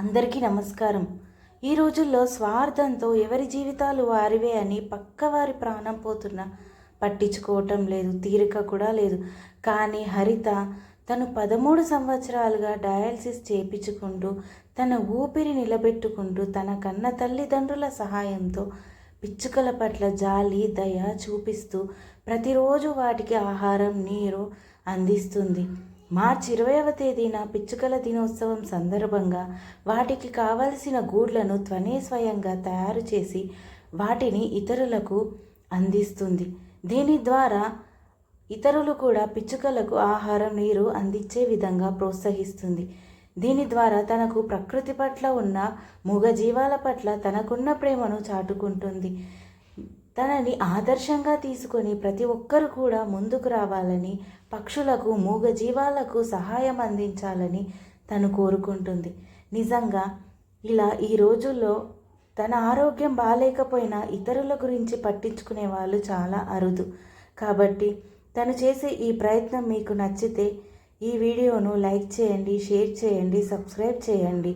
అందరికీ నమస్కారం. ఈ రోజుల్లో స్వార్థంతో ఎవరి జీవితాలు వారివే అని పక్కవారి ప్రాణం పోతున్నా పట్టించుకోవటం లేదు, తీరిక కూడా లేదు. కానీ హరిత తను 13 సంవత్సరాలుగా డయాలసిస్ చేయించుకుంటూ తన ఊపిరి నిలబెట్టుకుంటూ తన కన్న తల్లిదండ్రుల సహాయంతో పిచ్చుకల పట్ల జాలి, దయ చూపిస్తూ ప్రతిరోజు వాటికి ఆహారం, నీరు అందిస్తుంది. మార్చి 20వ తేదీన పిచ్చుకల దినోత్సవం సందర్భంగా వాటికి కావలసిన గూడ్లను త్వనే స్వయంగా తయారు చేసి వాటిని ఇతరులకు అందిస్తుంది. దీని ద్వారా ఇతరులు కూడా పిచ్చుకలకు ఆహారం, నీరు అందించే విధంగా ప్రోత్సహిస్తుంది. దీని ద్వారా తనకు ప్రకృతి పట్ల ఉన్న మూగజీవాల పట్ల తనకున్న ప్రేమను చాటుకుంటుంది. తనని ఆదర్శంగా తీసుకొని ప్రతి ఒక్కరు కూడా ముందుకు రావాలని, పక్షులకు, మూగజీవాలకు సహాయం అందించాలని తను కోరుకుంటుంది. నిజంగా ఇలా ఈ రోజుల్లో తన ఆరోగ్యం బాగాలేకపోయినా ఇతరుల గురించి పట్టించుకునే వాళ్ళు చాలా అరుదు. కాబట్టి తను చేసే ఈ ప్రయత్నం మీకు నచ్చితే ఈ వీడియోను లైక్ చేయండి, షేర్ చేయండి, సబ్స్క్రైబ్ చేయండి.